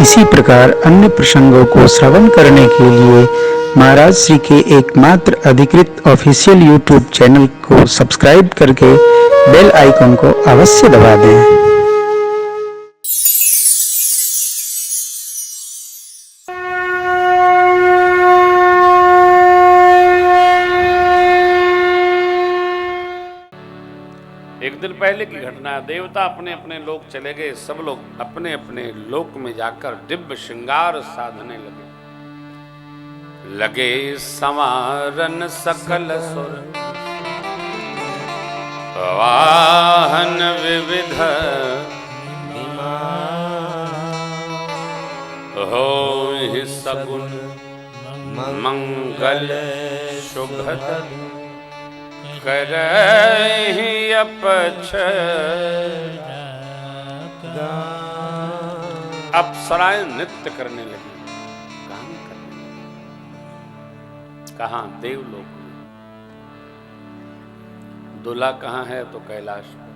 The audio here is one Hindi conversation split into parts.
इसी प्रकार अन्य प्रसंगों को श्रवण करने के लिए महाराज श्री के एकमात्र अधिकृत ऑफिशियल यूट्यूब चैनल को सब्सक्राइब करके बेल आइकन को अवश्य दबा दें। एक दिन पहले की घटना है। देवता अपने अपने लोक चले गए, सब लोग अपने अपने लोक में जाकर दिव्य श्रृंगार साधने लगे संवारन सकल सुर वाहन विविध हो सगुन मंगल शुभद करहि अप्सराएं नृत्य करने लगी, गान करने लगी। कहाँ? देवलोक में। दूल्हा कहाँ है? तो कैलाश पर।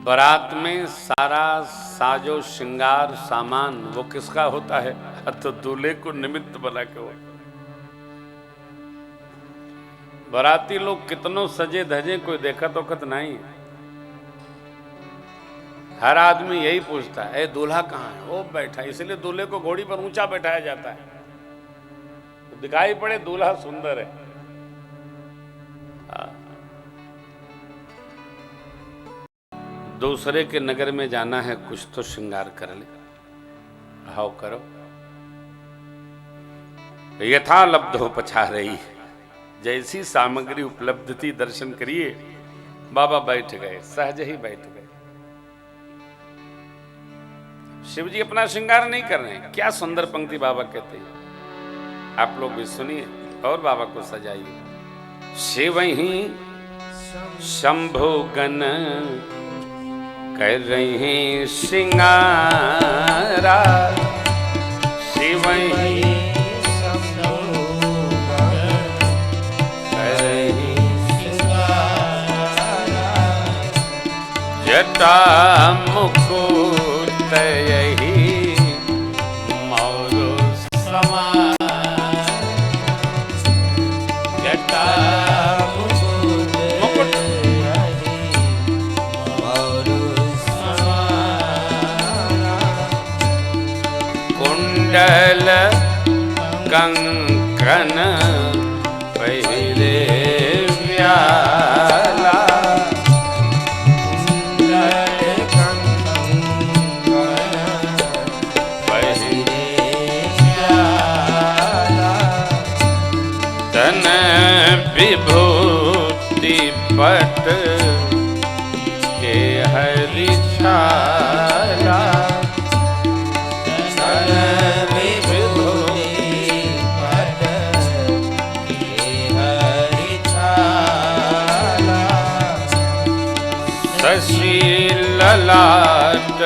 बारात में सारा साजो श्रृंगार सामान वो किसका होता है? तो दूल्हे को निमित्त बना के हो। बाराती लोग कितनों सजे धजे, कोई देखा तो कत नहीं। हर आदमी यही पूछता है, ए दूल्हा कहाँ है? वो बैठा। इसलिए दूल्हे को घोड़ी पर ऊंचा बैठाया जाता है, तो दिखाई पड़े दूल्हा सुंदर है। दूसरे के नगर में जाना है, कुछ तो श्रृंगार कर ले। आओ करो। यथा लब्ध हो पछा रही, जैसी सामग्री उपलब्ध थी दर्शन करिए। बाबा बैठ गए, सहज ही बैठ गए। शिव जी अपना श्रृंगार नहीं कर रहे हैं। क्या सुंदर पंक्ति बाबा कहते हैं, आप लोग भी सुनिए और बाबा को सजाइए। शिव ही शंभु गण कर रही श्रृंगारा, शिव ही कर रही जटा मुकुट यही मौरु समान, जटा मुकुट कुंडल कंकन पहरे व्याला, कुंडल कंकन पहरे व्याला, तन विभूति पट के हरि छाला, ललाट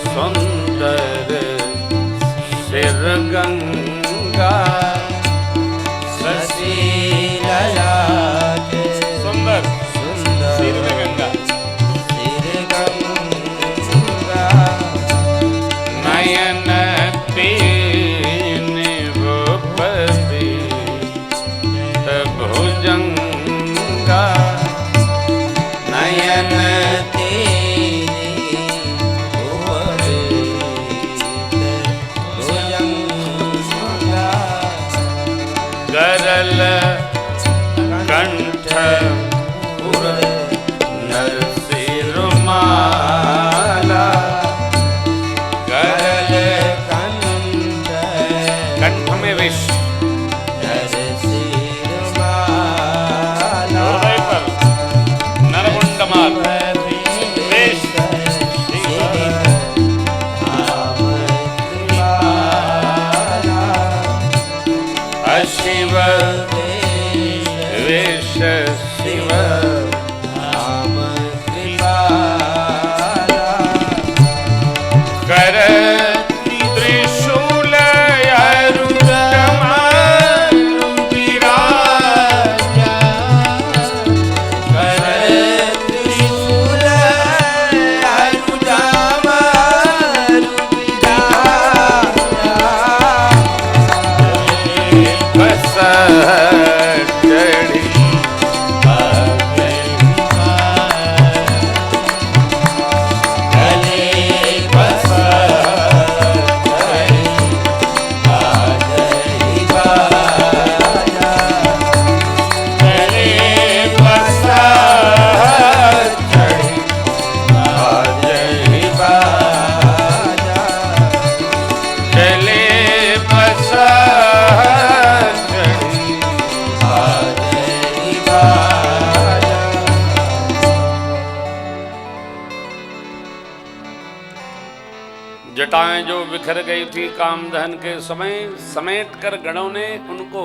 सुंदर सिर गंगा, शशि ललाट सुंदर सिर में गंगा, नयन तीन भूपति भुजंगा, नयन जटाएं जो बिखर गई थी काम दहन के समय, समेट कर गणों ने उनको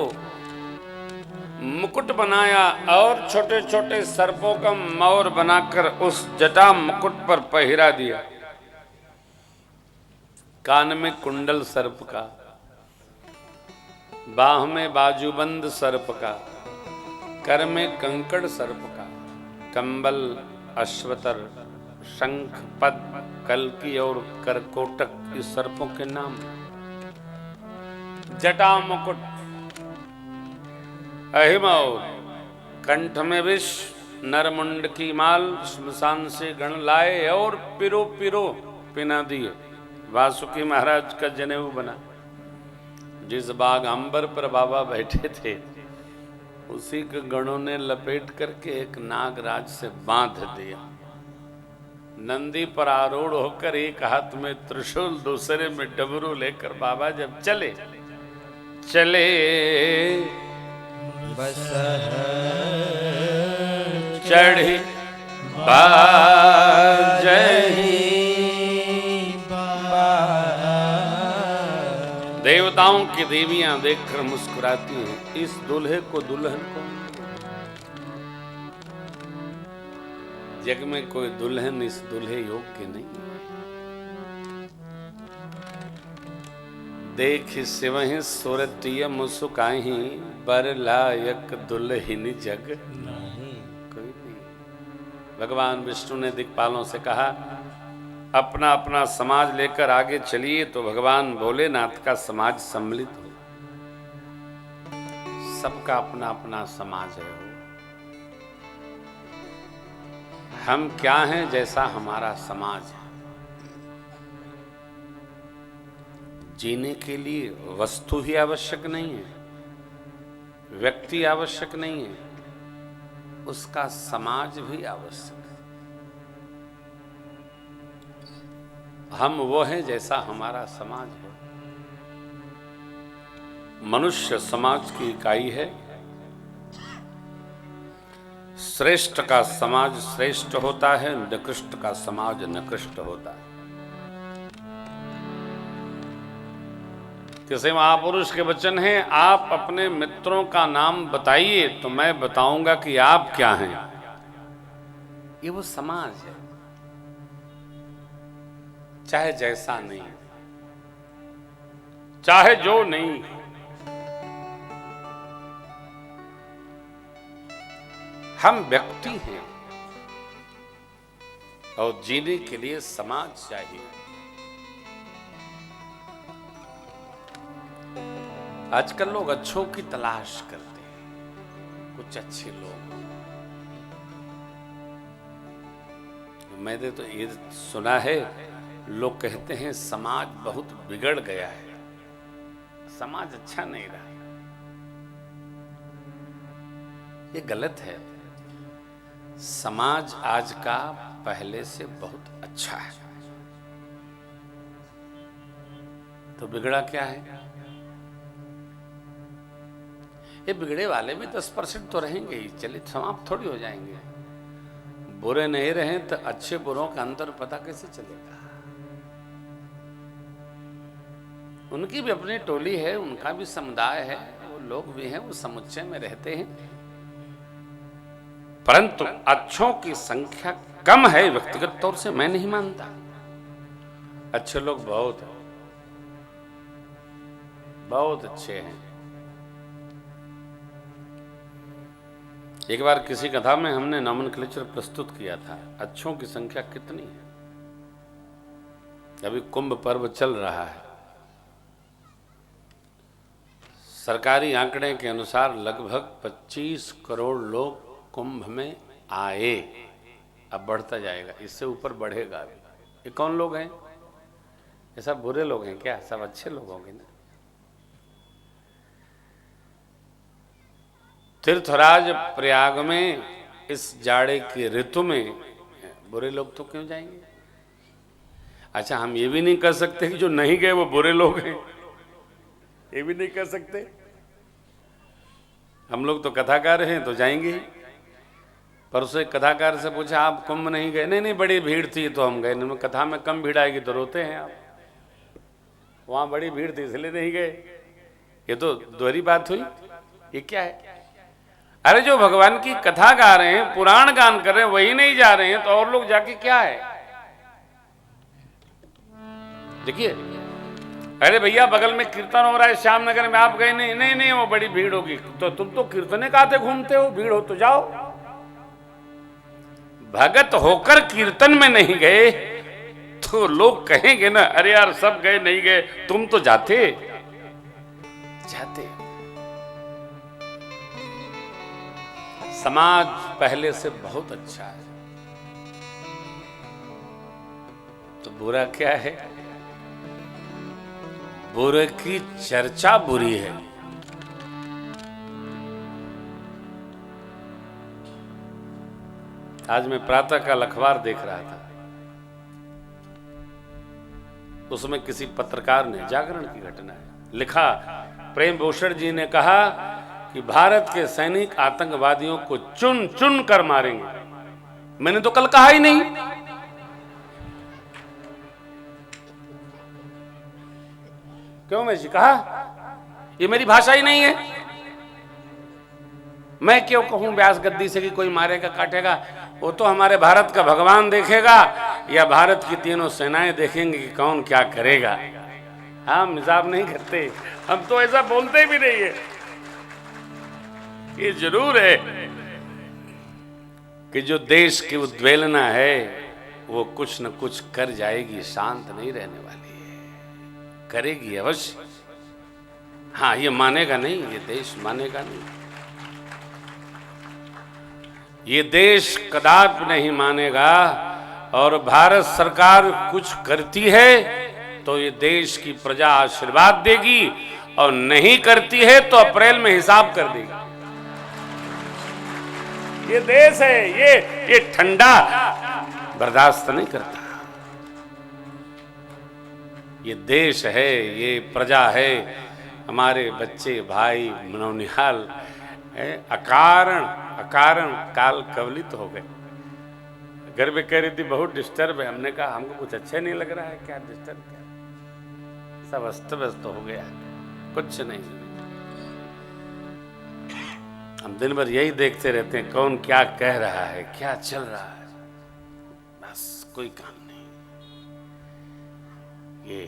मुकुट बनाया और छोटे छोटे सर्पों का मौर बनाकर उस जटा मुकुट पर पहिरा दिया। कान में कुंडल सर्प का, बाह में बाजूबंद सर्प का, कर में कंकड़ सर्प का, कंबल, अश्वतर, शंख, पद्म, कल्की और करकोटक इस सर्पों के नाम। जटा मुकुट, अहिमौर, कंठ में विष, नरमुंड की माल, श्मशान से गण लाए और पिरो पिरो पिना दिए। वासुकी महाराज का जनेऊ बना। जिस बाग अंबर पर बाबा बैठे थे उसी के गणों ने लपेट करके एक नागराज से बांध दिया। नंदी पर आरूढ़ होकर एक हाथ में त्रिशूल दूसरे में डमरू लेकर बाबा जब चले बस चढ़ी बाजही। देवताओं की देवियां देखकर मुस्कुराती हैं, इस दूल्हे को दुल्हन को। जग में कोई दुल्हन इस दूल्हे योग्य नहीं। देख सिवहि सुरतिय मुसुकाही, बर लायक दुल्हिन जग कोई नहीं। भगवान विष्णु ने दिक्पालों से कहा अपना अपना समाज लेकर आगे चलिए, तो भगवान भोलेनाथ का समाज सम्मिलित हो। सबका अपना अपना समाज है। हम क्या हैं जैसा हमारा समाज है। जीने के लिए वस्तु ही आवश्यक नहीं है, व्यक्ति आवश्यक नहीं है, उसका समाज भी आवश्यक है। हम वो हैं जैसा हमारा समाज है। मनुष्य समाज की इकाई है। श्रेष्ठ का समाज श्रेष्ठ होता है, निकृष्ट का समाज निकृष्ट होता है। किसी महापुरुष के वचन हैं, आप अपने मित्रों का नाम बताइए तो मैं बताऊंगा कि आप क्या हैं। ये वो समाज है, चाहे जैसा नहीं, चाहे जो नहीं। हम व्यक्ति हैं और जीने के लिए समाज चाहिए। आजकल लोग अच्छों की तलाश करते हैं, कुछ अच्छे लोग। मैंने तो ये सुना है, लोग कहते हैं समाज बहुत बिगड़ गया है, समाज अच्छा नहीं रहा। ये गलत है। समाज आज का पहले से बहुत अच्छा है। तो बिगड़ा क्या है? ये बिगड़े वाले भी 10% तो रहेंगे ही, चलिए समाप्त थोड़ी हो जाएंगे। बुरे नहीं रहे तो अच्छे बुरों का अंतर पता कैसे चलेगा? उनकी भी अपनी टोली है, उनका भी समुदाय है, वो लोग भी हैं, वो समुच्चय में रहते हैं। परंतु अच्छों की संख्या कम है। व्यक्तिगत तौर से मैं नहीं मानता, अच्छे लोग बहुत हैं, बहुत अच्छे हैं। एक बार किसी कथा में हमने नॉमेनक्लेचर प्रस्तुत किया था, अच्छों की संख्या कितनी है। अभी कुंभ पर्व चल रहा है। सरकारी आंकड़े के अनुसार लगभग 25 करोड़ लोग कुंभ में आए। अब बढ़ता जाएगा, इससे ऊपर बढ़ेगा। अभी ये कौन लोग हैं? ये सब बुरे लोग हैं क्या? सब अच्छे लोग होंगे ना। तीर्थराज प्रयाग में इस जाड़े की ऋतु में बुरे लोग तो क्यों जाएंगे? अच्छा, हम ये भी नहीं कर सकते कि जो नहीं गए वो बुरे लोग हैं, ये भी नहीं कर सकते। हम लोग तो कथाकार हैं तो जाएंगे ही। परसों एक कथाकार से पूछा, आप कुंभ नहीं गए? नहीं नहीं, बड़ी भीड़ थी तो हम गए। नहीं, कथा में कम भीड़ आएगी तो रोते हैं आप। वहां बड़ी भीड़ थी इसलिए नहीं गए। ये तो दोहरी बात हुई। ये क्या है? अरे जो भगवान की कथा गा रहे हैं, पुराण गान कर रहे हैं, वही नहीं जा रहे हैं तो और लोग जाके क्या है? देखिए, अरे भैया बगल में कीर्तन हो रहा है श्यामनगर में, आप गए नहीं? नहीं नहीं, वो बड़ी भीड़ होगी। तो तुम तो कीर्तने गाते घूमते हो, भीड़ हो तो जाओ। भगत होकर कीर्तन में नहीं गए तो लोग कहेंगे ना, अरे यार सब गए नहीं गए, तुम तो जाते। समाज पहले से बहुत अच्छा है, तो बुरा क्या है? बुरे की चर्चा बुरी है। आज मैं प्रातः काल अखबार देख रहा था, उसमें किसी पत्रकार ने, जागरण की घटना है, लिखा प्रेम भूषण जी ने कहा कि भारत के सैनिक आतंकवादियों को चुन चुन कर मारेंगे। मैंने तो कल कहा ही नहीं। क्यों मैं जी कहा? ये मेरी भाषा ही नहीं है। मैं क्यों कहूं व्यास गद्दी से कि कोई मारेगा काटेगा? वो तो हमारे भारत का भगवान देखेगा या भारत की तीनों सेनाएं देखेंगे कि कौन क्या करेगा। हम हिसाब नहीं करते, हम तो ऐसा बोलते भी नहीं है। ये जरूर है कि जो देश की उद्वेलना है वो कुछ न कुछ कर जाएगी, शांत नहीं रहने वाली है, करेगी अवश्य। हाँ, ये मानेगा नहीं, ये देश मानेगा नहीं, ये देश कदापि नहीं मानेगा। और भारत सरकार कुछ करती है तो ये देश की प्रजा आशीर्वाद देगी, और नहीं करती है तो अप्रैल में हिसाब कर देगी। ये देश है, ये ठंडा बर्दाश्त नहीं करता। ये देश है, ये प्रजा है। हमारे बच्चे भाई मनोनिहाल अकारण काल कवलित हो गए। घर में कह रही थी बहुत डिस्टर्ब है। हमने कहा हमको कुछ अच्छा नहीं लग रहा है। क्या डिस्टर्ब? क्या सब अस्त व्यस्त हो गया, कुछ नहीं। हम दिन भर यही देखते रहते हैं कौन क्या कह रहा है, क्या चल रहा है, बस कोई काम नहीं। ये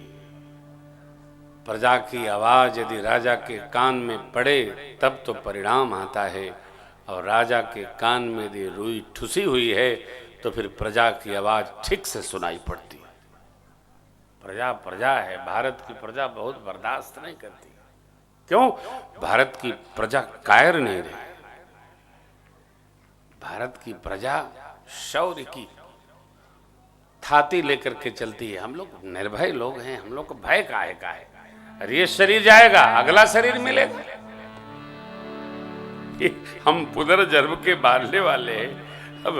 प्रजा की आवाज यदि राजा के कान में पड़े तब तो परिणाम आता है, और राजा के कान में यदि रुई ठुसी हुई है तो फिर प्रजा की आवाज ठीक से सुनाई पड़ती है। प्रजा है, भारत की प्रजा बहुत बर्दाश्त नहीं करती। क्यों? भारत की प्रजा कायर नहीं रही। भारत की प्रजा शौर्य की थाती लेकर के चलती है। हम लोग निर्भय लोग हैं, हम लोग को भय का है। अरे ये शरीर जाएगा, अगला शरीर मिलेगा। हम पुनर्जन्म के बांधने वाले हैं, अब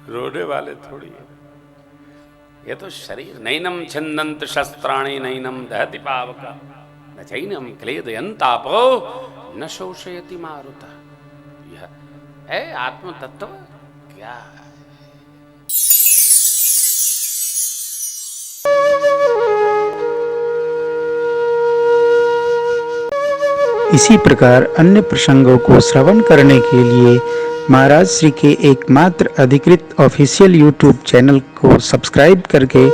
रोने वाले थोड़ी है। ये तो शरीर। नैनम छिन्दन्ति शस्त्राणि नैनम दहति पावका न चैनम क्लेदयन्तापो न शोषयति मारुतः। यह है आत्म तत्व। क्या इसी प्रकार अन्य प्रसंगों को श्रवण करने के लिए महाराज श्री के एकमात्र अधिकृत ऑफिशियल यूट्यूब चैनल को सब्सक्राइब करके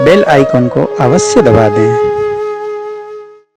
बेल आइकन को अवश्य दबा दें।